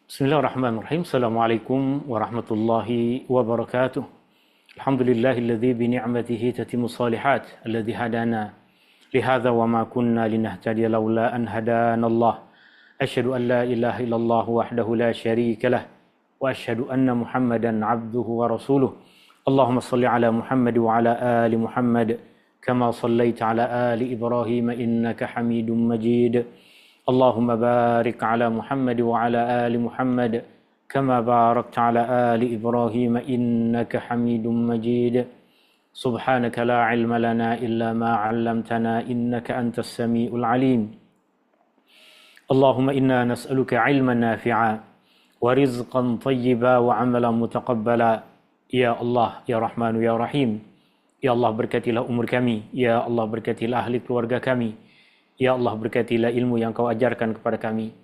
Bismillahirrahmanirrahim. Assalamualaikum warahmatullahi wabarakatuh. Alhamdulillahilladzi bi ni'matihi tatimmu shalihat, alladzi hadana lihadza wa ma kunna linahtadiya laula an hadanallah. Asyhadu an la ilaha illallah wahdahu la syarika lah wa asyhadu anna Muhammadan 'abduhu wa rasuluh. Allahumma shalli ala Muhammad wa ala ali Muhammad kama shallaita ala ali Ibrahim innaka Hamidum Majid. Allahumma barik ala Muhammad wa ala ali Muhammad kama barakta ala ali Ibrahim innaka Hamidum Majid. Subhanaka la ilma lana illa ma 'allamtana innaka antas samiul alim. Allahumma inna nas'aluka ilman nafi'a wa rizqan tayyiba wa 'amalan mutaqabbala. Ya Allah, ya Rahman, ya Rahim. Ya Allah, berkatilah umur kami. Ya Allah, berkatilah ahli keluarga kami. Ya Allah, berkatilah ilmu yang kau ajarkan kepada kami.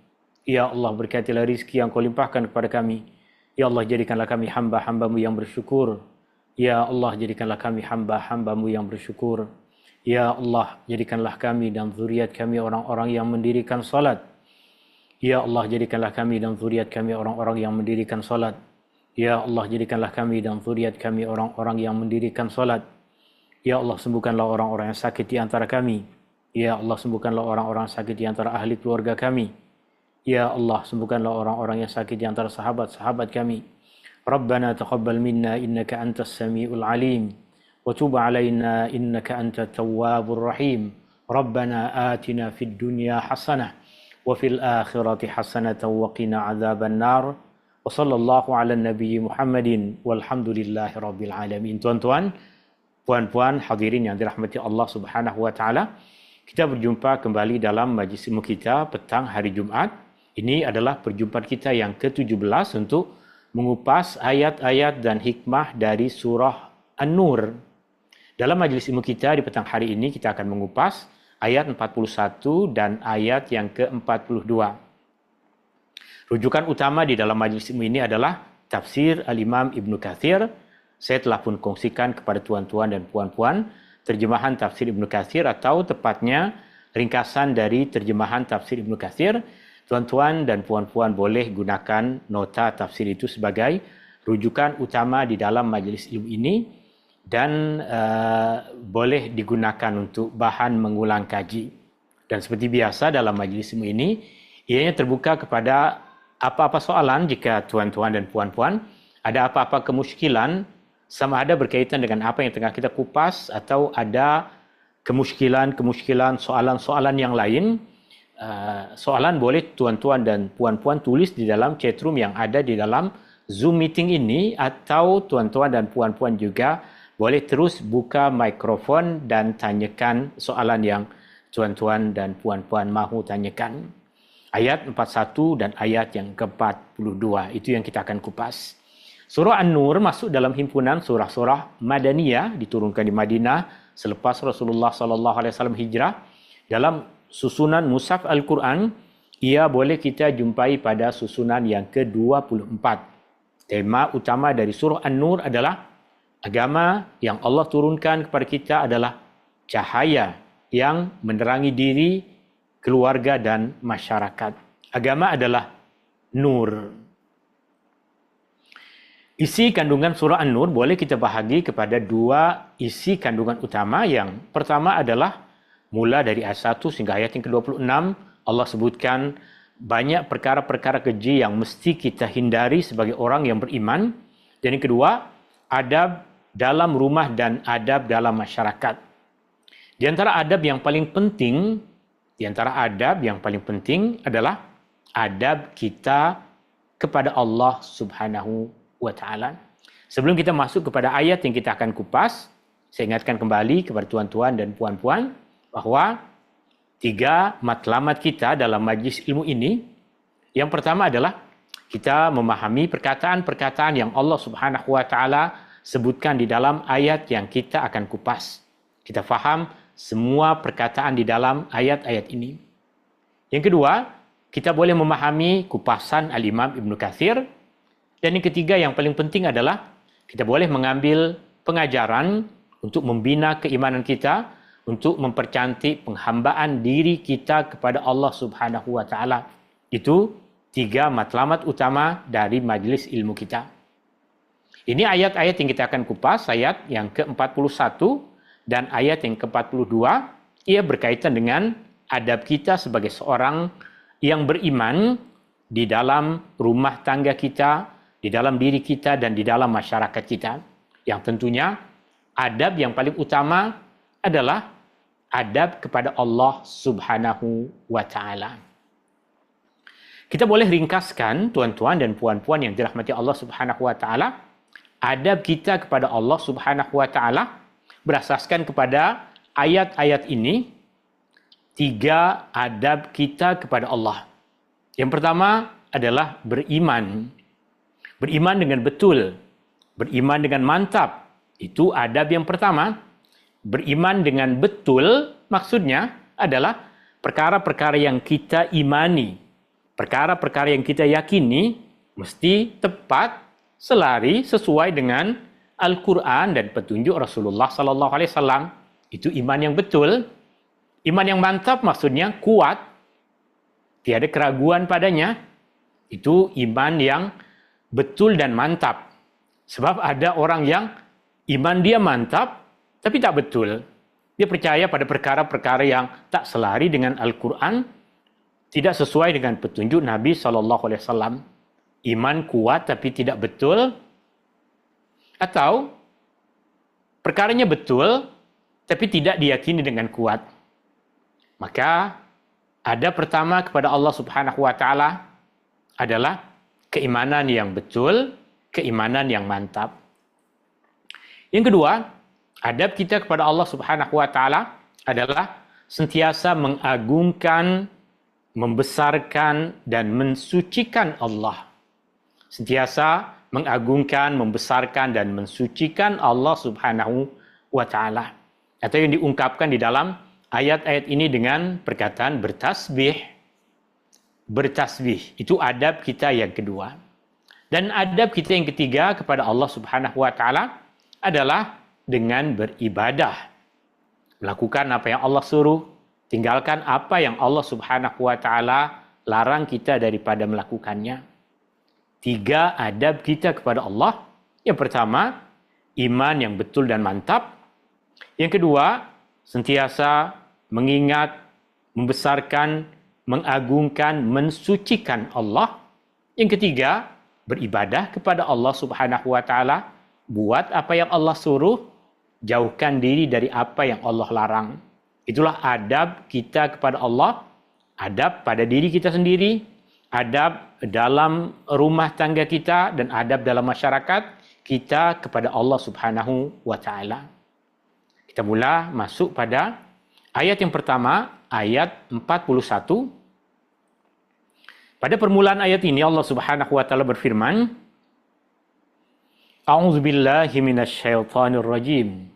Ya Allah, berkatilah rizki yang kau limpahkan kepada kami. Ya Allah, jadikanlah kami hamba-hambamu yang bersyukur. Ya Allah, jadikanlah kami hamba-hambamu yang bersyukur. Ya Allah, jadikanlah kami dan zuriat kami orang-orang yang mendirikan salat. Ya Allah, jadikanlah kami dan zuriat kami orang-orang yang mendirikan salat. Ya Allah, jadikanlah kami dan zuriat kami orang-orang yang mendirikan salat. Ya Allah, sembuhkanlah orang-orang yang sakit di antara kami. Ya Allah, sembuhkanlah orang-orang sakit di antara ahli keluarga kami. Ya Allah, sembuhkanlah orang-orang yang sakit di antara sahabat-sahabat kami. Rabbana taqabbal minna innaka antas samiul alim wa tub alaina innaka antat tawwabur rahim. Rabbana atina fid dunya hasanah wa fil akhirati hasanatan wa qina adzaban nar. Wa sallallahu ala nabi Muhammadin walhamdulillahi rabbil alamin. Tuan-tuan, puan-puan, hadirin yang dirahmati Allah Subhanahu wa taala. Kita berjumpa kembali dalam majlis ilmu kita petang hari Jumaat. Ini adalah perjumpaan kita yang ke-17 untuk mengupas ayat-ayat dan hikmah dari surah An-Nur. Dalam majlis ilmu kita di petang hari ini kita akan mengupas ayat 41 dan ayat yang ke-42. Rujukan utama di dalam majlis ilmu ini adalah tafsir Al-Imam Ibnu Katsir. Saya telah pun kongsikan kepada tuan-tuan dan puan-puan terjemahan tafsir Ibnu Katsir atau tepatnya ringkasan dari terjemahan tafsir Ibnu Katsir. Tuan-tuan dan puan-puan boleh gunakan nota tafsir itu sebagai rujukan utama di dalam majlis ilmu ini dan boleh digunakan untuk bahan mengulang kaji. Dan seperti biasa dalam majlis ilmu ini, ianya terbuka kepada apa-apa soalan jika tuan-tuan dan puan-puan ada apa-apa kemusykilan sama ada berkaitan dengan apa yang tengah kita kupas atau ada kemusykilan, soalan-soalan yang lain. Soalan boleh tuan-tuan dan puan-puan tulis di dalam chatroom yang ada di dalam Zoom meeting ini, atau tuan-tuan dan puan-puan juga boleh terus buka mikrofon dan tanyakan soalan yang tuan-tuan dan puan-puan mahu tanyakan. Ayat 41 dan ayat yang ke-42 itu yang kita akan kupas. Surah An-Nur masuk dalam himpunan surah-surah Madaniyah, diturunkan di Madinah selepas Rasulullah SAW hijrah. Dalam susunan Mushaf Al-Quran, ia boleh kita jumpai pada susunan yang ke-24. Tema utama dari surah An-Nur adalah agama yang Allah turunkan kepada kita adalah cahaya yang menerangi diri, keluarga dan masyarakat. Agama adalah nur. Isi kandungan surah An-Nur boleh kita bahagi kepada dua isi kandungan utama. Yang pertama adalah mula dari ayat 1 hingga ayat yang ke-26. Allah sebutkan banyak perkara-perkara keji yang mesti kita hindari sebagai orang yang beriman. Dan yang kedua, adab dalam rumah dan adab dalam masyarakat. Di antara adab yang paling penting adalah adab kita kepada Allah Subhanahu wa ta'ala. Sebelum kita masuk kepada ayat yang kita akan kupas, saya ingatkan kembali kepada tuan-tuan dan puan-puan bahawa 3 matlamat kita dalam majlis ilmu ini. Yang pertama adalah kita memahami perkataan-perkataan yang Allah Subhanahu wa ta'ala sebutkan di dalam ayat yang kita akan kupas. Kita faham semua perkataan di dalam ayat-ayat ini. Yang kedua, kita boleh memahami kupasan Al-Imam Ibnu Katsir. Dan yang ketiga yang paling penting adalah kita boleh mengambil pengajaran untuk membina keimanan kita, untuk mempercantik penghambaan diri kita kepada Allah Subhanahu wa taala. Itu tiga matlamat utama dari majelis ilmu kita. Ini ayat-ayat yang kita akan kupas, ayat yang ke-41 dan ayat yang ke-42. Ia berkaitan dengan adab kita sebagai seorang yang beriman di dalam rumah tangga kita, di dalam diri kita, dan di dalam masyarakat kita. Yang tentunya adab yang paling utama adalah adab kepada Allah Subhanahu wa Ta'ala. Kita boleh ringkaskan, tuan-tuan dan puan-puan yang dirahmati Allah Subhanahu wa Ta'ala, adab kita kepada Allah Subhanahu wa Ta'ala berasaskan kepada ayat-ayat ini, tiga adab kita kepada Allah. Yang pertama adalah beriman. Beriman dengan betul, beriman dengan mantap. Itu adab yang pertama. Beriman dengan betul maksudnya adalah perkara-perkara yang kita imani, perkara-perkara yang kita yakini mesti tepat, selari, sesuai dengan Al-Quran dan petunjuk Rasulullah Sallallahu Alaihi Wasallam. Itu iman yang betul. Iman yang mantap maksudnya kuat, tiada keraguan padanya. Itu iman yang betul dan mantap. Sebab ada orang yang iman dia mantap, tapi tak betul. Dia percaya pada perkara-perkara yang tak selari dengan Al-Quran, tidak sesuai dengan petunjuk Nabi SAW. Iman kuat tapi tidak betul. Atau perkaranya betul, tapi tidak diyakini dengan kuat. Maka adab pertama kepada Allah Subhanahu wa Ta'ala adalah keimanan yang betul, keimanan yang mantap. Yang kedua, adab kita kepada Allah Subhanahu wa Ta'ala adalah sentiasa mengagungkan, membesarkan, dan mensucikan Allah. Sentiasa mengagungkan, membesarkan, dan mensucikan Allah Subhanahu wa Ta'ala. Atau yang diungkapkan di dalam ayat-ayat ini dengan perkataan bertasbih. Bertasbih, itu adab kita yang kedua. Dan adab kita yang ketiga kepada Allah Subhanahu wa Ta'ala adalah dengan beribadah. Melakukan apa yang Allah suruh, tinggalkan apa yang Allah Subhanahu wa Ta'ala larang kita daripada melakukannya. Tiga adab kita kepada Allah. Yang pertama, iman yang betul dan mantap. Yang kedua, sentiasa mengingat, membesarkan, mengagungkan, mensucikan Allah. Yang ketiga, beribadah kepada Allah Subhanahu wa Ta'ala, buat apa yang Allah suruh, jauhkan diri dari apa yang Allah larang. Itulah adab kita kepada Allah, adab pada diri kita sendiri, adab dalam rumah tangga kita, dan adab dalam masyarakat kita kepada Allah Subhanahu wa Ta'ala. Kita mula masuk pada ayat yang pertama, ayat 41. Pada permulaan ayat ini Allah Subhanahu wa Ta'ala berfirman, A'udzu billahi minasyaitonir rajim.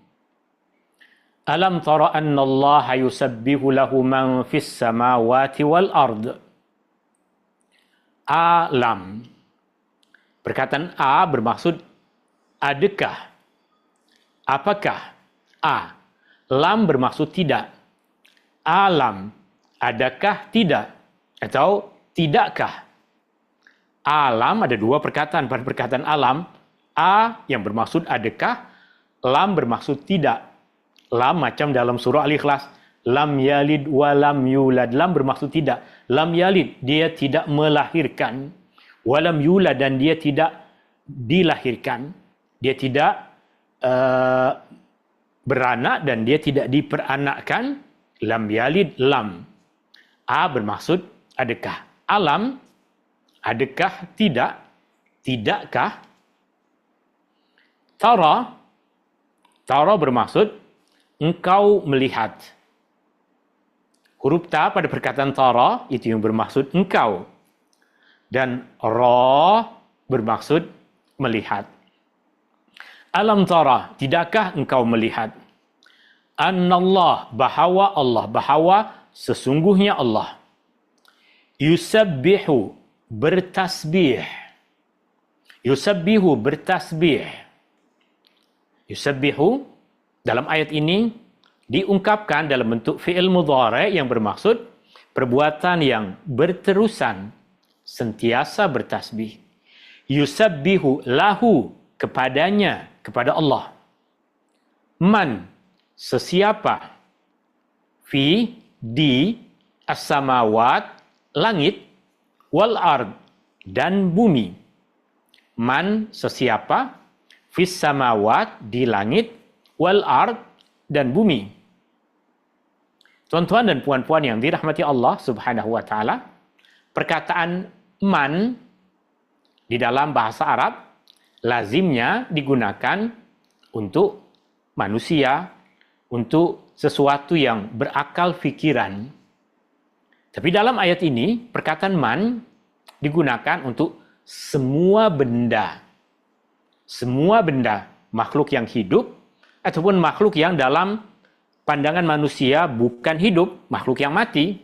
Alam tara anna Allah yusabbihu lahu man fis samawati wal ard. Alam. Perkataan a bermaksud adakah? Apakah? A. Lam bermaksud tidak. Alam. Adakah? Tidak. Atau tidakkah? Alam ada dua perkataan pada perkataan alam. A yang bermaksud adakah, lam bermaksud tidak. Lam macam dalam surah Al-Ikhlas, lam yalid wa lam yulad. Lam bermaksud tidak. Lam yalid, dia tidak melahirkan. Walam yulad, dan dia tidak dilahirkan. Dia tidak beranak dan dia tidak diperanakkan. Lam yalid, lam. A bermaksud adakah. Alam, adakah, tidak. Tidakkah. Tara, tara bermaksud engkau melihat. Huruf ta pada perkataan tara itu yang bermaksud engkau. Dan ra bermaksud melihat. Alam tara, tidakkah engkau melihat? Annallah, bahawa Allah, bahawa sesungguhnya Allah. Yusabbihu, bertasbih. Yusabbihu, bertasbih. Yusabbihu dalam ayat ini diungkapkan dalam bentuk fi'il mudhari' yang bermaksud perbuatan yang berterusan Sentiasa bertasbih. Yusabbihu lahu, kepadanya, kepada Allah. Man, sesiapa. Fi, di, as-samawat, langit. Wal ard, dan bumi. Man, sesiapa. Fis samawat, di langit. Wal ard, dan bumi. Tuan-tuan dan puan-puan yang dirahmati Allah Subhanahu wa taala, perkataan man di dalam bahasa Arab lazimnya digunakan untuk manusia, untuk sesuatu yang berakal fikiran. Tapi dalam ayat ini, perkataan man digunakan untuk semua benda. Semua benda, makhluk yang hidup ataupun makhluk yang dalam pandangan manusia bukan hidup, makhluk yang mati.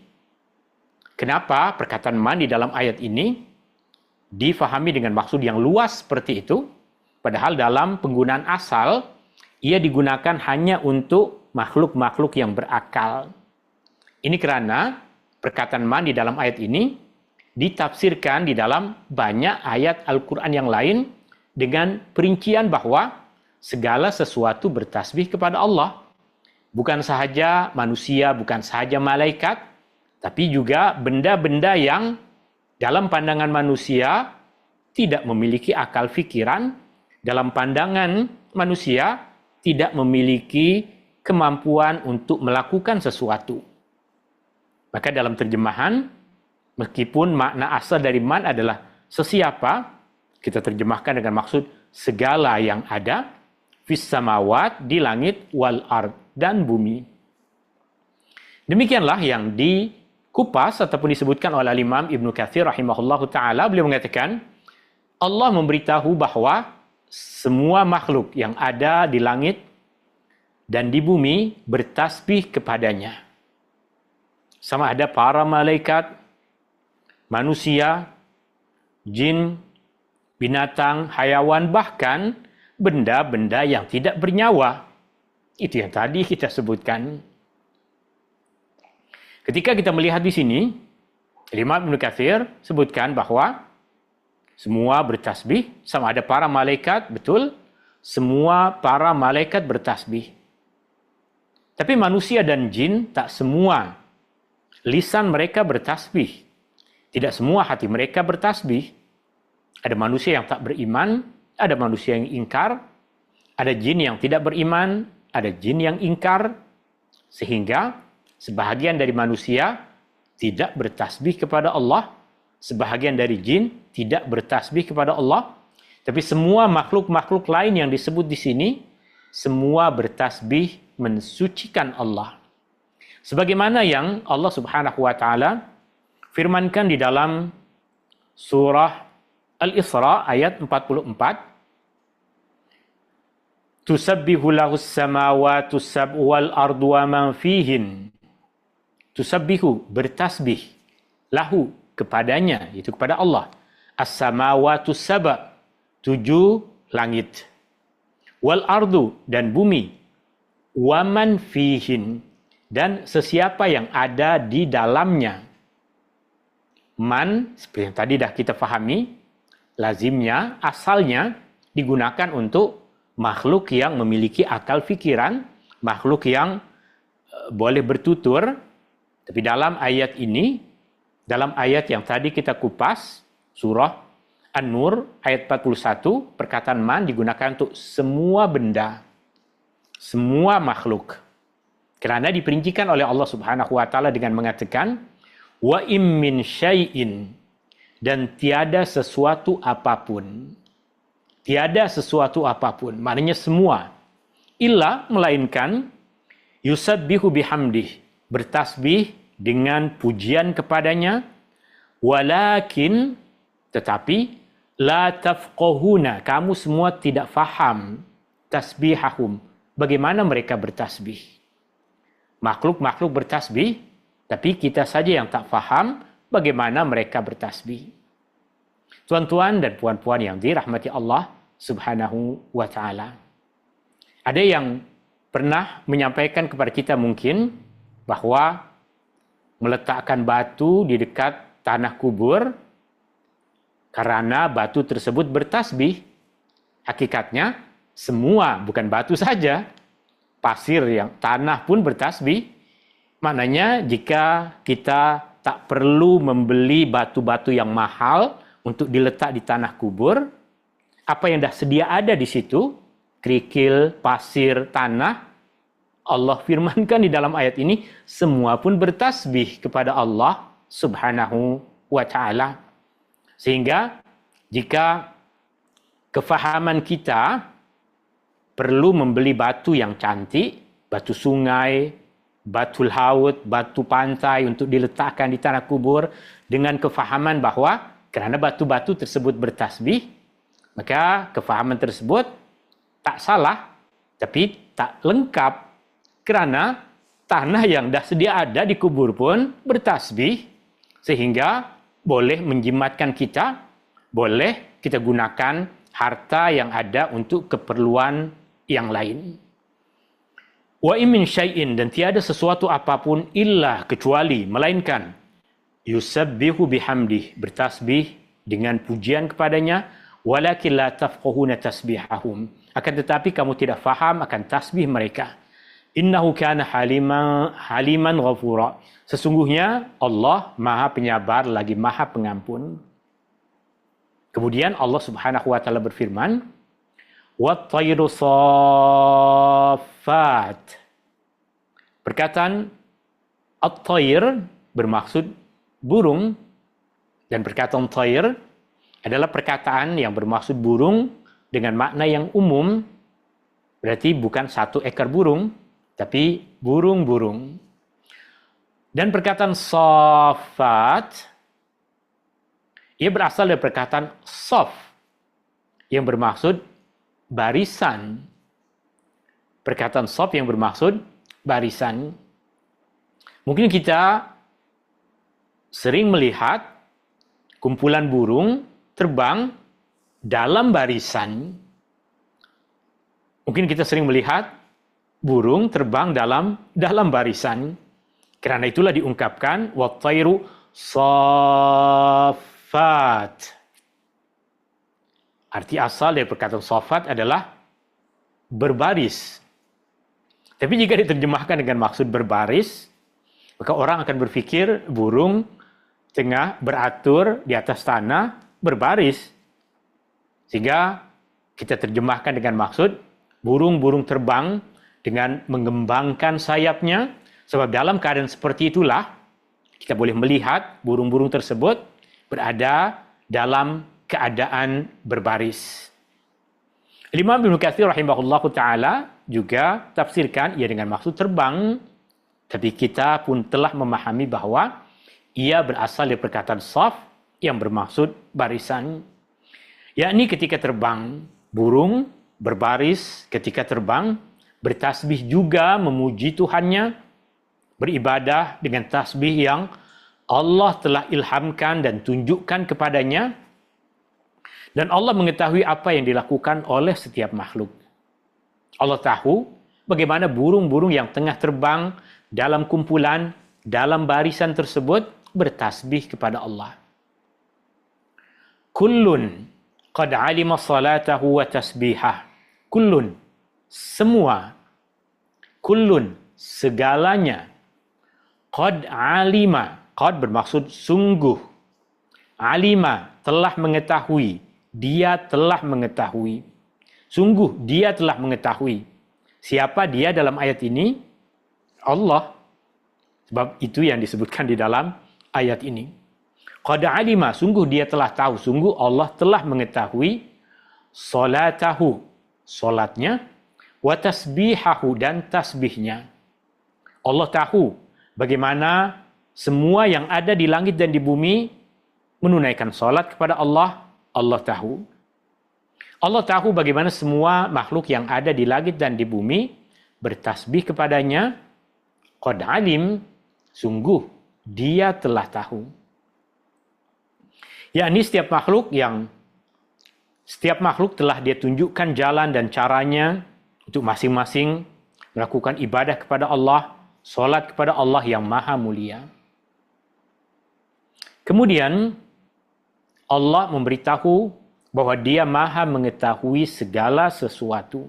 Kenapa perkataan man di dalam ayat ini difahami dengan maksud yang luas seperti itu? Padahal dalam penggunaan asal, ia digunakan hanya untuk makhluk-makhluk yang berakal. Ini karena perkataan man di dalam ayat ini ditafsirkan di dalam banyak ayat Al-Quran yang lain dengan perincian bahwa segala sesuatu bertasbih kepada Allah. Bukan sahaja manusia, bukan sahaja malaikat, tapi juga benda-benda yang dalam pandangan manusia tidak memiliki akal fikiran, dalam pandangan manusia tidak memiliki kemampuan untuk melakukan sesuatu. Maka dalam terjemahan, meskipun makna asal dari man adalah sesiapa, kita terjemahkan dengan maksud segala yang ada, fis samawat, di langit, wal ard, dan bumi. Demikianlah yang dikupas ataupun disebutkan oleh Imam Ibnu Katsir rahimahullahu taala. Beliau mengatakan Allah memberitahu bahwa semua makhluk yang ada di langit dan di bumi bertasbih kepadanya. Sama ada para malaikat, manusia, jin, binatang, hayawan, bahkan benda-benda yang tidak bernyawa. Itu yang tadi kita sebutkan. Ketika kita melihat di sini, Imam Ibnu Katsir sebutkan bahwa semua bertasbih, sama ada para malaikat, betul, semua para malaikat bertasbih. Tapi manusia dan jin tak semua lisan mereka bertasbih. Tidak semua hati mereka bertasbih. Ada manusia yang tak beriman, ada manusia yang ingkar, ada jin yang tidak beriman, ada jin yang ingkar, sehingga sebahagian dari manusia tidak bertasbih kepada Allah, sebahagian dari jin tidak bertasbih kepada Allah, tapi semua makhluk-makhluk lain yang disebut di sini, semua bertasbih mensucikan Allah. Sebagaimana yang Allah Subhanahu wa taala firmankan di dalam surah Al-Isra ayat 44, Tusabbihu lahus samawatu sab'u wal ardu wa man fihin. Tusabbihu, bertasbih, lahu, kepadanya, itu kepada Allah. As-samawatu sab', 7 langit. Wal ardu, dan bumi. Wa man fihin, dan sesiapa yang ada di dalamnya. Man, seperti yang tadi dah kita fahami, lazimnya, asalnya digunakan untuk makhluk yang memiliki akal fikiran, makhluk yang boleh bertutur. Tapi dalam ayat ini, dalam ayat yang tadi kita kupas, surah An-Nur ayat 41, perkataan man digunakan untuk semua benda, semua makhluk. Kerana diperincikan oleh Allah Subhanahu wa taala dengan mengatakan wa im min syai'in, dan tiada sesuatu apapun. Tiada sesuatu apapun, maknanya semua. Illa, melainkan, yusabbihu bihamdih, bertasbih dengan pujian kepadanya, walakin, tetapi, la tafqahuna, kamu semua tidak faham, tasbihahum, bagaimana mereka bertasbih. Makhluk-makhluk bertasbih, tapi kita saja yang tak faham bagaimana mereka bertasbih. Tuan-tuan dan puan-puan yang dirahmati Allah Subhanahu wa taala. Ada yang pernah menyampaikan kepada kita mungkin bahwa meletakkan batu di dekat tanah kubur Karena batu tersebut bertasbih. Hakikatnya semua, bukan batu saja, pasir yang tanah pun bertasbih. Maknanya jika kita tak perlu membeli batu-batu yang mahal untuk diletak di tanah kubur, apa yang dah sedia ada di situ, kerikil, pasir, tanah, Allah firmankan di dalam ayat ini, semua pun bertasbih kepada Allah Subhanahu wa ta'ala. Sehingga jika kefahaman kita perlu membeli batu yang cantik, batu sungai, batu laut, batu pantai untuk diletakkan di tanah kubur, dengan kefahaman bahwa kerana batu-batu tersebut bertasbih, maka kefahaman tersebut tak salah, tapi tak lengkap, kerana tanah yang dah sedia ada di kubur pun bertasbih, sehingga boleh menjimatkan kita, boleh kita gunakan harta yang ada untuk keperluan yang lain. Wa in min syai'in, dan tiada sesuatu apapun illa kecuali, melainkan yusabbihu bihamdih, bertasbih dengan pujian kepadanya, walakin la tafqahuna tasbihahum, akan tetapi kamu tidak faham akan tasbih mereka. Innahu kana haliman ghafura, sesungguhnya Allah Maha Penyabar lagi Maha Pengampun. Kemudian Allah Subhanahu wa taala berfirman, wat-tayru saffat. Perkataan at-tayr bermaksud burung, dan perkataan tayr adalah perkataan yang bermaksud burung dengan makna yang umum, berarti bukan satu ekor burung, tapi burung-burung. Dan perkataan saffat, ia berasal dari perkataan saf, yang bermaksud barisan. Perkataan saf yang bermaksud barisan. Mungkin kita sering melihat kumpulan burung terbang dalam barisan. Mungkin kita sering melihat burung terbang dalam barisan. Karena itulah diungkapkan wat-tayru saffat. Arti asal dari perkataan saffat adalah berbaris. Tapi jika diterjemahkan dengan maksud berbaris, maka orang akan berpikir burung tengah beratur di atas tanah berbaris. Sehingga kita terjemahkan dengan maksud burung-burung terbang dengan mengembangkan sayapnya, sebab dalam keadaan seperti itulah kita boleh melihat burung-burung tersebut berada dalam keadaan berbaris. Imam Ibnu Katsir rahimahullahu taala juga tafsirkan ia dengan maksud terbang, tapi kita pun telah memahami bahwa ia berasal dari perkataan saf yang bermaksud barisan. Yakni ketika terbang, burung berbaris ketika terbang, bertasbih juga memuji Tuhannya, beribadah dengan tasbih yang Allah telah ilhamkan dan tunjukkan kepadanya, dan Allah mengetahui apa yang dilakukan oleh setiap makhluk. Allah tahu bagaimana burung-burung yang tengah terbang dalam kumpulan, dalam barisan tersebut bertasbih kepada Allah. Kullun qad alima salatahu wa tasbihah. Kullun, semua. Kullun, segalanya. Qad alima, qad bermaksud sungguh. Alima, telah mengetahui. Dia telah mengetahui. Sungguh, dia telah mengetahui. Siapa dia dalam ayat ini? Allah. Sebab itu yang disebutkan di dalam ayat ini. Qad alima, sungguh dia telah tahu. Sungguh Allah telah mengetahui. Salatahu, solatnya. Wa tasbihahu, dan tasbihnya. Allah tahu bagaimana semua yang ada di langit dan di bumi menunaikan solat kepada Allah. Allah tahu. Allah tahu bagaimana semua makhluk yang ada di langit dan di bumi bertasbih kepadanya. Qad alim, sungguh dia telah tahu. Yakni setiap makhluk telah dia tunjukkan jalan dan caranya untuk masing-masing melakukan ibadah kepada Allah, solat kepada Allah yang maha mulia. Kemudian Allah memberitahu bahwa Dia Maha mengetahui segala sesuatu.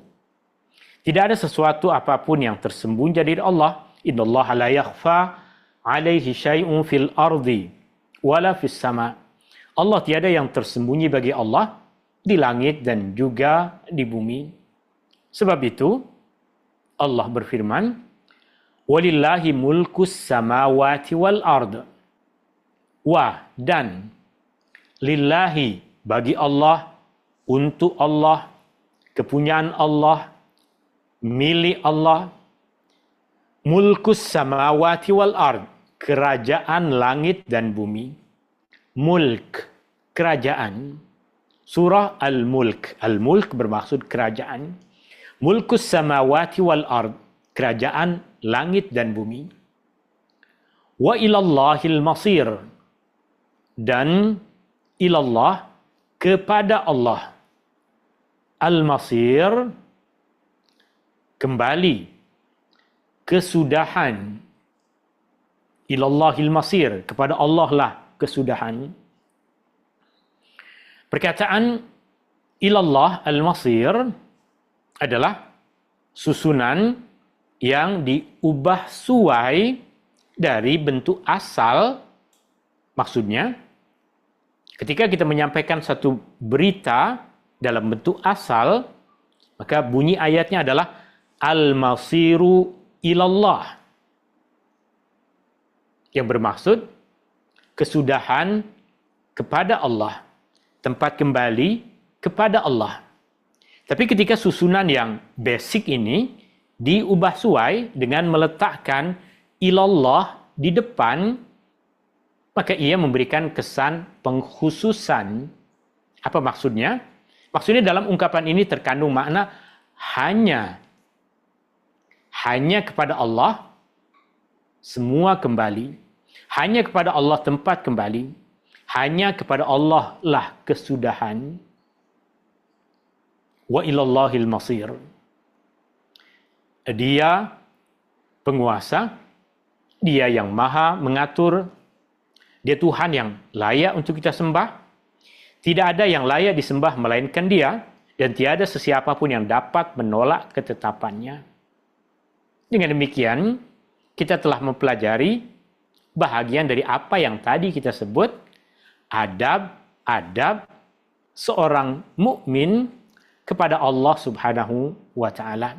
Tidak ada sesuatu apapun yang tersembunyi dari Allah. Innallaha la yakhfa 'alaihi syai'un fil ardi wala fis sama'. Allah tiada yang tersembunyi bagi Allah di langit dan juga di bumi. Sebab itu Allah berfirman, "Walillahi mulkus samawati wal ard." Dan lillahi bagi Allah, untuk Allah, kepunyaan Allah, milik Allah, mulkus samawati wal ard, kerajaan langit dan bumi. Mulk, kerajaan. Surah Al-Mulk. Al-Mulk bermaksud kerajaan. Mulkus samawati wal ard, kerajaan langit dan bumi. Wa ilallahil masir, dan ilallah, kepada Allah. Al-masir, kembali, kesudahan. Ilallahil masir, kepada Allah lah kesudahan. Perkataan ilallah al-masir adalah susunan yang diubah suai dari bentuk asal. Maksudnya, ketika kita menyampaikan satu berita dalam bentuk asal, maka bunyi ayatnya adalah al-masiru ilallah, yang bermaksud kesudahan kepada Allah, tempat kembali kepada Allah. Tapi ketika susunan yang basic ini diubah suai dengan meletakkan ilallah di depan, maka ia memberikan kesan pengkhususan. Apa maksudnya? Maksudnya dalam ungkapan ini terkandung makna hanya kepada Allah semua kembali. Hanya kepada Allah tempat kembali. Hanya kepada Allah lah kesudahan. Wa ilallahil masir. Dia penguasa, Dia yang maha mengatur, Dia Tuhan yang layak untuk kita sembah. Tidak ada yang layak disembah melainkan Dia, dan tiada sesiapa pun yang dapat menolak ketetapannya. Dengan demikian, kita telah mempelajari bahagian dari apa yang tadi kita sebut, adab seorang mukmin kepada Allah Subhanahu wa taala.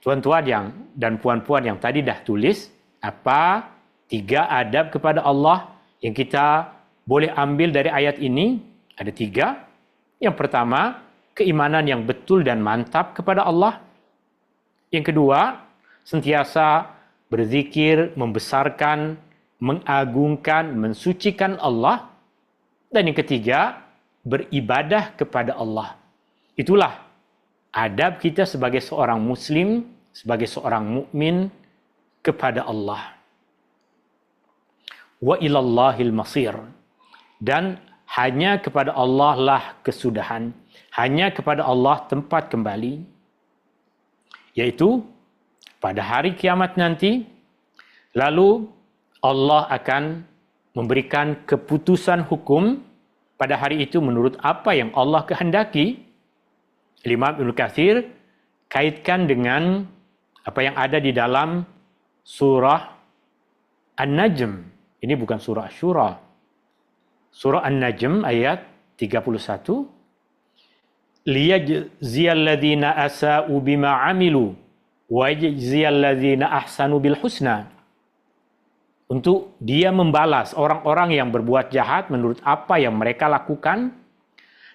Tuan-tuan dan puan-puan yang tadi dah tulis apa 3 adab kepada Allah yang kita boleh ambil dari ayat ini. Ada 3. Yang pertama, keimanan yang betul dan mantap kepada Allah. Yang kedua, sentiasa berzikir, membesarkan, mengagungkan, mensucikan Allah. Dan yang ketiga, beribadah kepada Allah. Itulah adab kita sebagai seorang muslim, sebagai seorang mukmin kepada Allah. Wa ilallahil masir. Dan hanya kepada Allah lah kesudahan. Hanya kepada Allah tempat kembali. Yaitu pada hari kiamat nanti, lalu Allah akan memberikan keputusan hukum pada hari itu menurut apa yang Allah kehendaki. Imam Ibnu Katsir kaitkan dengan apa yang ada di dalam surah An-Najm. Ini bukan surah Asy-Syura. Surah An-Najm ayat 31. Liyajziyal ladzina asa'u bima 'amilu wa yajziyal ladzina ahsanu bil husna. Untuk Dia membalas orang-orang yang berbuat jahat menurut apa yang mereka lakukan,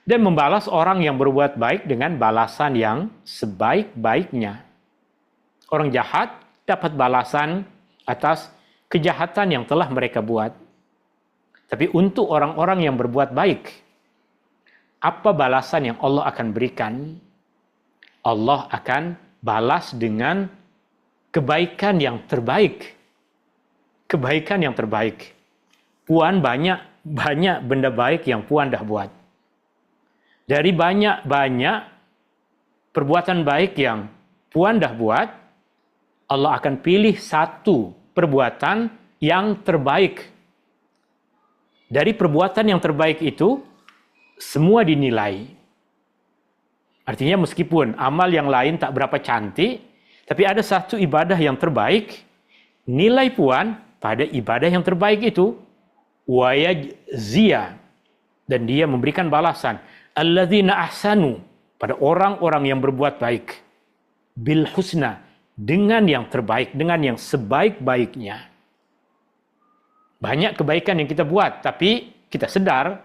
dan membalas orang yang berbuat baik dengan balasan yang sebaik-baiknya. Orang jahat dapat balasan atas kejahatan yang telah mereka buat. Tapi untuk orang-orang yang berbuat baik, apa balasan yang Allah akan berikan? Allah akan balas dengan kebaikan yang terbaik. Kebaikan yang terbaik. Puan banyak benda baik yang Puan dah buat. Dari banyak perbuatan baik yang Puan dah buat, Allah akan pilih satu perbuatan yang terbaik. Dari perbuatan yang terbaik itu, semua dinilai. Artinya meskipun amal yang lain tak berapa cantik, tapi ada satu ibadah yang terbaik, nilai puan pada ibadah yang terbaik itu, wa yajziya, dan dia memberikan balasan, alladzina ahsanu, pada orang-orang yang berbuat baik, bil husna, dengan yang terbaik, dengan yang sebaik-baiknya. Banyak kebaikan yang kita buat, tapi kita sedar,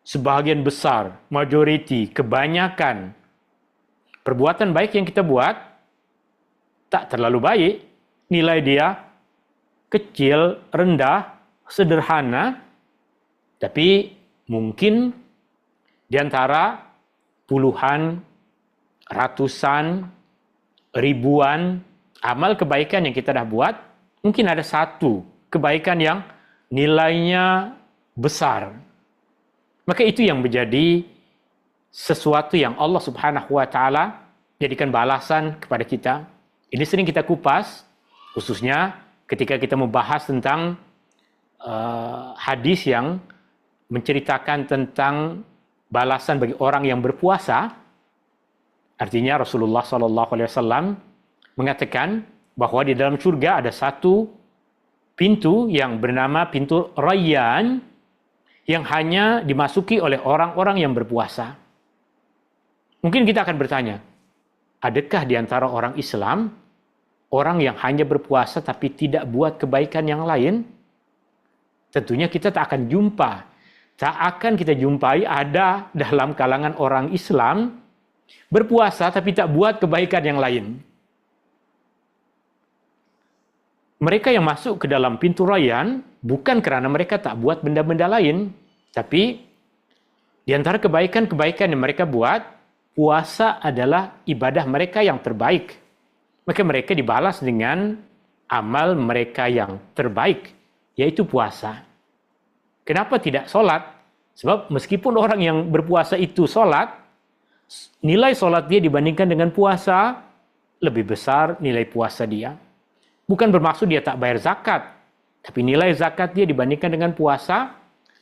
sebahagian besar, majoriti, kebanyakan perbuatan baik yang kita buat tak terlalu baik. Nilai dia kecil, rendah, sederhana, tapi mungkin di antara puluhan, ratusan, ribuan amal kebaikan yang kita dah buat, mungkin ada satu kebaikan yang nilainya besar. Maka itu yang menjadi sesuatu yang Allah Subhanahu wa taala jadikan balasan kepada kita. Ini sering kita kupas, khususnya ketika kita membahas tentang hadis yang menceritakan tentang balasan bagi orang yang berpuasa. Artinya Rasulullah SAW mengatakan bahwa di dalam surga ada satu pintu yang bernama pintu Rayyan, yang hanya dimasuki oleh orang-orang yang berpuasa. Mungkin kita akan bertanya, adakah di antara orang Islam orang yang hanya berpuasa tapi tidak buat kebaikan yang lain? Tentunya kita tak akan jumpa. Tak akan kita jumpai ada dalam kalangan orang Islam berpuasa tapi tak buat kebaikan yang lain. Mereka yang masuk ke dalam pintu Rayyan bukan karena mereka tak buat benda-benda lain, tapi di antara kebaikan-kebaikan yang mereka buat, puasa adalah ibadah mereka yang terbaik. Maka mereka dibalas dengan amal mereka yang terbaik, yaitu puasa. Kenapa tidak sholat? Sebab meskipun orang yang berpuasa itu sholat, nilai sholat dia dibandingkan dengan puasa, lebih besar nilai puasa dia. Bukan bermaksud dia tak bayar zakat, tapi nilai zakat dia dibandingkan dengan puasa,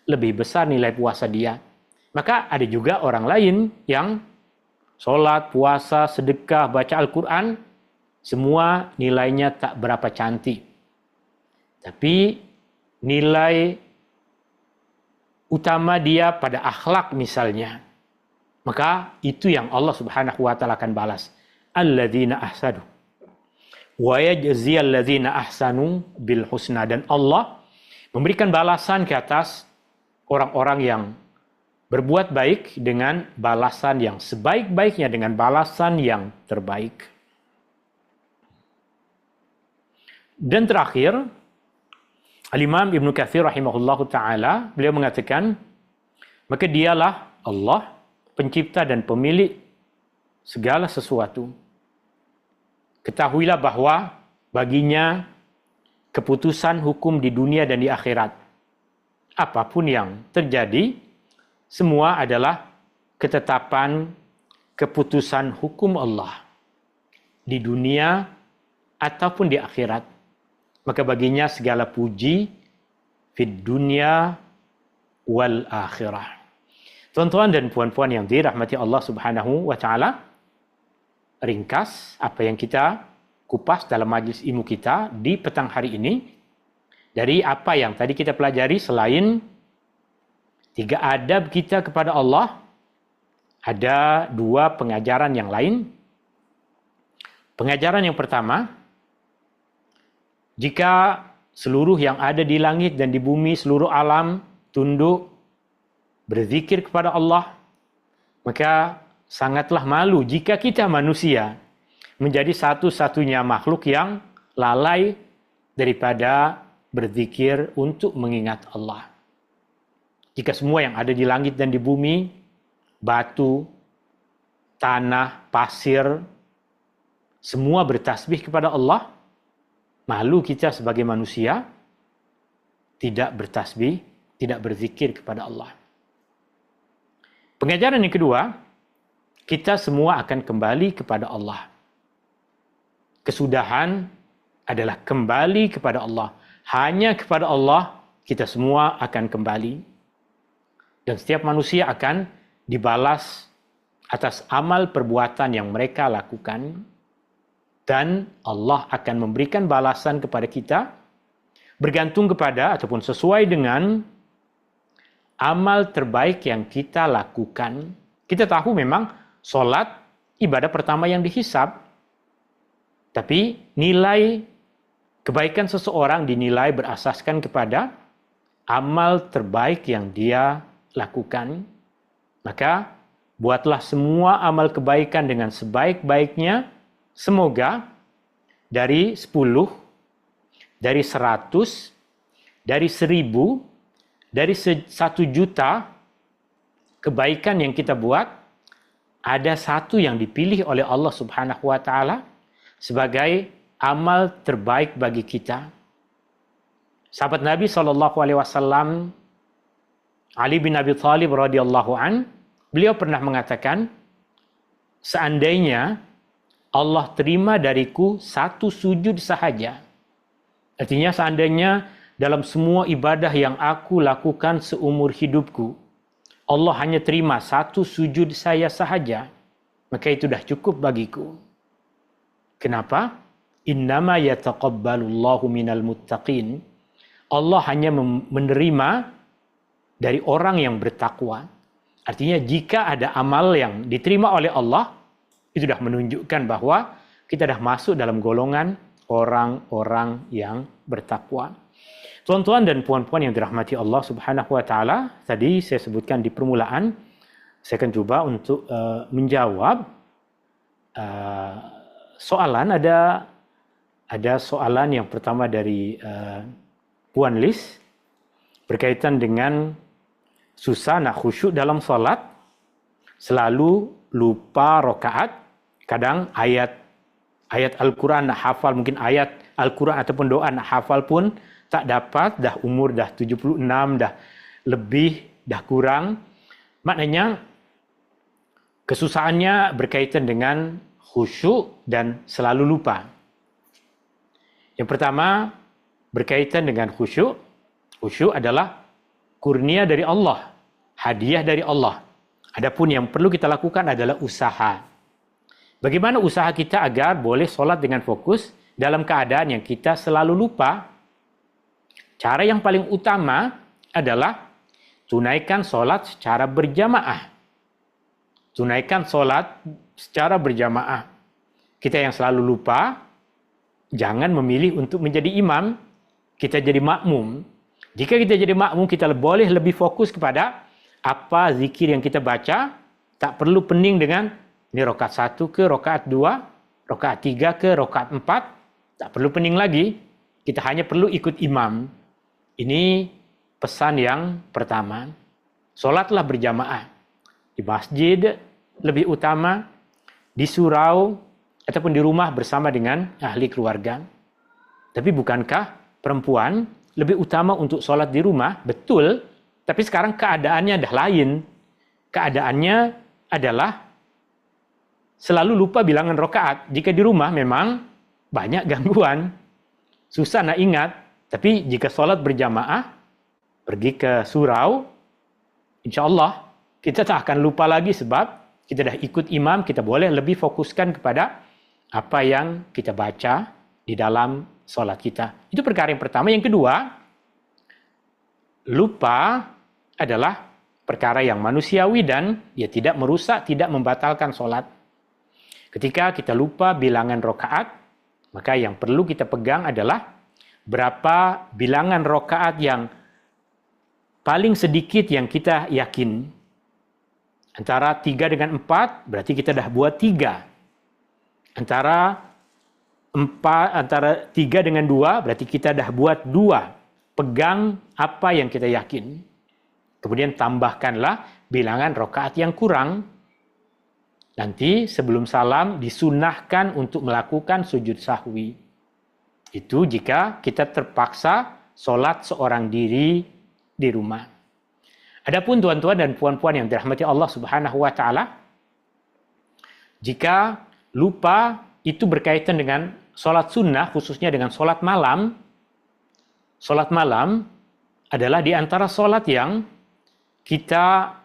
lebih besar nilai puasa dia. Maka ada juga orang lain yang sholat, puasa, sedekah, baca Al-Quran, semua nilainya tak berapa cantik. Tapi nilai utama dia pada akhlak misalnya. Maka itu yang Allah Subhanahu wa taala akan balas. Alladzina ahsanu wa yajziyal ladzina ahsanu bil husna, dan Allah memberikan balasan ke atas orang-orang yang berbuat baik dengan balasan yang sebaik-baiknya, dengan balasan yang terbaik. Dan terakhir, Al-Imam Ibn Katsir rahimahullahu ta'ala, beliau mengatakan, maka dialah Allah, pencipta dan pemilik segala sesuatu. Ketahuilah bahwa baginya keputusan hukum di dunia dan di akhirat. Apapun yang terjadi, semua adalah ketetapan keputusan hukum Allah di dunia ataupun di akhirat. Maka baginya segala puji fid dunya wal akhirah. Tuan-tuan dan puan-puan yang dirahmati Allah Subhanahu wa taala, ringkas apa yang kita kupas dalam majlis ilmu kita di petang hari ini. Dari apa yang tadi kita pelajari, selain 3 adab kita kepada Allah, ada 2 pengajaran yang lain. Pengajaran yang pertama, jika seluruh yang ada di langit dan di bumi, seluruh alam tunduk berzikir kepada Allah, maka sangatlah malu jika kita manusia menjadi satu-satunya makhluk yang lalai daripada berzikir untuk mengingat Allah. Jika semua yang ada di langit dan di bumi, batu, tanah, pasir, semua bertasbih kepada Allah, malu kita sebagai manusia tidak bertasbih, tidak berzikir kepada Allah. Pengajaran yang kedua, kita semua akan kembali kepada Allah. Kesudahan adalah kembali kepada Allah. Hanya kepada Allah kita semua akan kembali. Dan setiap manusia akan dibalas atas amal perbuatan yang mereka lakukan. Dan Allah akan memberikan balasan kepada kita bergantung kepada ataupun sesuai dengan amal terbaik yang kita lakukan. Kita tahu memang solat ibadah pertama yang dihisab. Tapi nilai kebaikan seseorang dinilai berasaskan kepada amal terbaik yang dia lakukan. Maka buatlah semua amal kebaikan dengan sebaik-baiknya. Semoga dari 10, dari 100, dari 1000, dari 1 juta kebaikan yang kita buat, ada satu yang dipilih oleh Allah Subhanahu wa Ta'ala sebagai amal terbaik bagi kita. Sahabat Nabi SAW, Ali bin Abi Thalib radhiyallahu an, beliau pernah mengatakan, seandainya Allah terima dariku 1 sujud sahaja. Artinya seandainya dalam semua ibadah yang aku lakukan seumur hidupku, Allah hanya terima 1 sujud saya sahaja, maka itu dah cukup bagiku. Kenapa? Innama yataqabbalullahu minal muttaqin. Allah hanya menerima dari orang yang bertakwa. Artinya jika ada amal yang diterima oleh Allah, itu sudah menunjukkan bahwa kita dah masuk dalam golongan orang-orang yang bertakwa. Tuan-tuan dan puan-puan yang dirahmati Allah Subhanahu wa Ta'ala, tadi saya sebutkan di permulaan, saya akan coba untuk menjawab soalan. Ada soalan yang pertama dari Puan Lis berkaitan dengan susah nak khusyuk dalam salat, selalu lupa rakaat. Kadang ayat Al-Quran nak hafal, mungkin ayat Al-Quran ataupun doa nak hafal pun tak dapat, dah umur dah 76, dah lebih, dah kurang. Maknanya kesusahannya berkaitan dengan khusyuk dan selalu lupa. Yang pertama berkaitan dengan khusyuk. Khusyuk adalah kurnia dari Allah, hadiah dari Allah. Adapun yang perlu kita lakukan adalah usaha. Bagaimana usaha kita agar boleh solat dengan fokus dalam keadaan yang kita selalu lupa? Cara yang paling utama adalah tunaikan solat secara berjamaah. Tunaikan solat secara berjamaah. Kita yang selalu lupa, jangan memilih untuk menjadi imam, kita jadi makmum. Jika kita jadi makmum, kita boleh lebih fokus kepada apa zikir yang kita baca, tak perlu pening dengan ini rakaat 1 ke rakaat 2, rakaat 3 ke rakaat 4, tak perlu pening lagi. Kita hanya perlu ikut imam. Ini pesan yang pertama. Solatlah berjamaah. Di masjid lebih utama, di surau ataupun di rumah bersama dengan ahli keluarga. Tapi bukankah perempuan lebih utama untuk solat di rumah? Betul, tapi sekarang keadaannya dah lain. Keadaannya adalah selalu lupa bilangan rakaat. Jika di rumah memang banyak gangguan, susah nak ingat. Tapi jika solat berjamaah, pergi ke surau, insya Allah kita tak akan lupa lagi sebab kita dah ikut imam, kita boleh lebih fokuskan kepada apa yang kita baca di dalam solat kita. Itu perkara yang pertama. Yang kedua, lupa adalah perkara yang manusiawi dan dia tidak merusak, tidak membatalkan solat. Ketika kita lupa bilangan rakaat, maka yang perlu kita pegang adalah berapa bilangan rakaat yang paling sedikit yang kita yakin. Antara 3 dengan 4, berarti kita dah buat 3. Antara 3 dengan 2, berarti kita dah buat 2. Pegang apa yang kita yakin. Kemudian tambahkanlah bilangan rakaat yang kurang. Nanti sebelum salam disunahkan untuk melakukan sujud sahwi. Itu jika kita terpaksa solat seorang diri di rumah. Adapun tuan-tuan dan puan-puan yang dirahmati Allah Subhanahu wa Ta'ala, jika lupa itu berkaitan dengan solat sunnah, khususnya dengan solat malam. Solat malam adalah di antara solat yang kita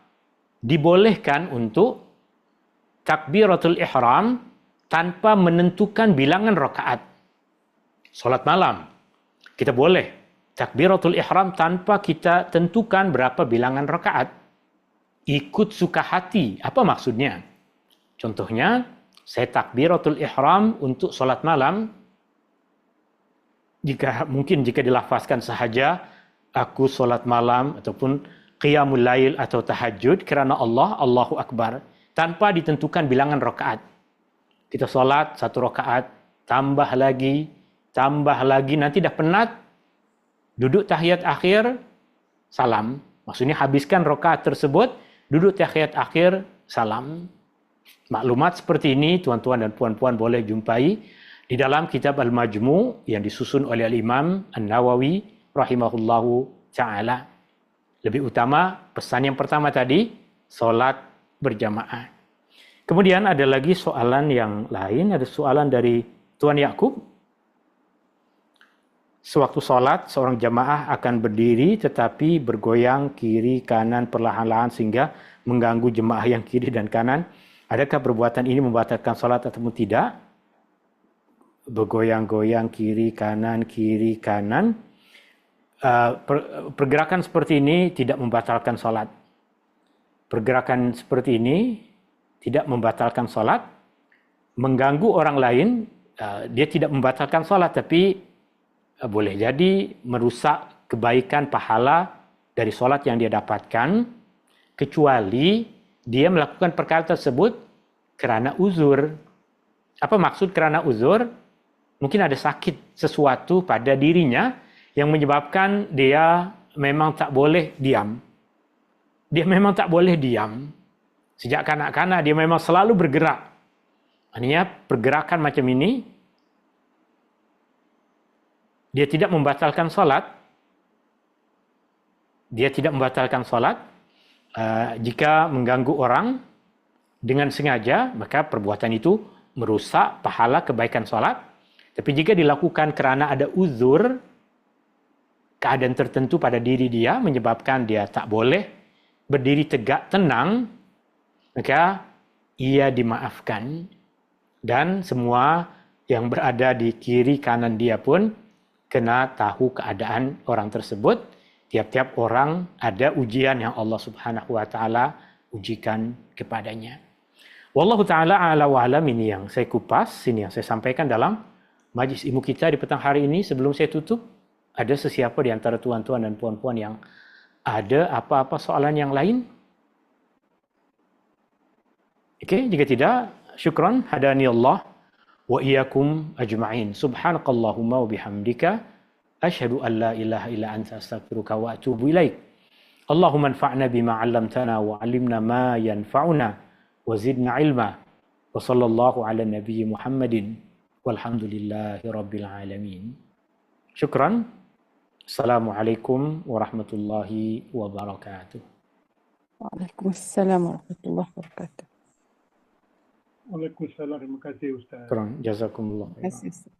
dibolehkan untuk takbiratul ihram tanpa menentukan bilangan rakaat. Salat malam, kita boleh takbiratul ihram tanpa kita tentukan berapa bilangan rakaat. Ikut suka hati. Apa maksudnya? Contohnya, saya takbiratul ihram untuk salat malam, jika dilafazkan sahaja, aku salat malam ataupun qiyamul lail atau tahajud kerana Allah, Allahu Akbar, tanpa ditentukan bilangan rakaat. Kita salat 1 rakaat, tambah lagi, nanti dah penat, duduk tahiyat akhir, salam. Maksudnya habiskan rakaat tersebut, duduk tahiyat akhir, salam. Maklumat seperti ini tuan-tuan dan puan-puan boleh jumpai di dalam kitab Al-Majmu' yang disusun oleh Al-Imam An-Nawawi rahimahullahu ta'ala. Lebih utama, pesan yang pertama tadi, solat berjamaah. Kemudian ada lagi soalan yang lain, ada soalan dari Tuan Yakub. Sewaktu solat, seorang jamaah akan berdiri tetapi bergoyang kiri kanan perlahan-lahan sehingga mengganggu jemaah yang kiri dan kanan. Adakah perbuatan ini membatalkan solat ataupun tidak? Bergoyang-goyang kiri kanan. Pergerakan seperti ini tidak membatalkan solat. Pergerakan seperti ini tidak membatalkan solat. Mengganggu orang lain, dia tidak membatalkan solat, tapi boleh jadi merusak kebaikan pahala dari solat yang dia dapatkan, kecuali dia melakukan perkara tersebut kerana uzur. Apa maksud kerana uzur? Mungkin ada sakit sesuatu pada dirinya yang menyebabkan dia memang tak boleh diam. Dia memang tak boleh diam. Sejak kanak-kanak dia memang selalu bergerak. Artinya pergerakan macam ini, dia tidak membatalkan solat. Dia tidak membatalkan solat. Jika mengganggu orang dengan sengaja, maka perbuatan itu merusak pahala kebaikan solat. Tapi jika dilakukan kerana ada uzur, keadaan tertentu pada diri dia menyebabkan dia tak boleh berdiri tegak tenang, maka ia dimaafkan. Dan semua yang berada di kiri kanan dia pun kena tahu keadaan orang tersebut. Tiap-tiap orang ada ujian yang Allah Subhanahu wa taala ujikan kepadanya. Wallahu taala a'la wa alam. Ini yang saya kupas, ini yang saya sampaikan dalam majlis ilmu kita di petang hari ini. Sebelum saya tutup, ada sesiapa di antara tuan-tuan dan puan-puan yang ada apa-apa soalan yang lain? Okey, jika tidak, syukran, hadani Allah wa iyyakum ajma'in. Subhanakallahumma wa bihamdika asyhadu an la ilaha illa anta astaghfiruka wa atubu ilaik. Allahumma anfa'na bima 'allamtana wa 'allimna ma yanfa'una wa zidna 'ilma. Wa sallallahu ala nabiy Muhammadin walhamdulillahi rabbil alamin. Syukran. Assalamualaikum warahmatullahi wabarakatuh. Waalaikumsalam warahmatullahi wabarakatuh. Waalaikumsalam. Terima kasih Ustaz. Syukran. Jazakumullah. Terima kasih.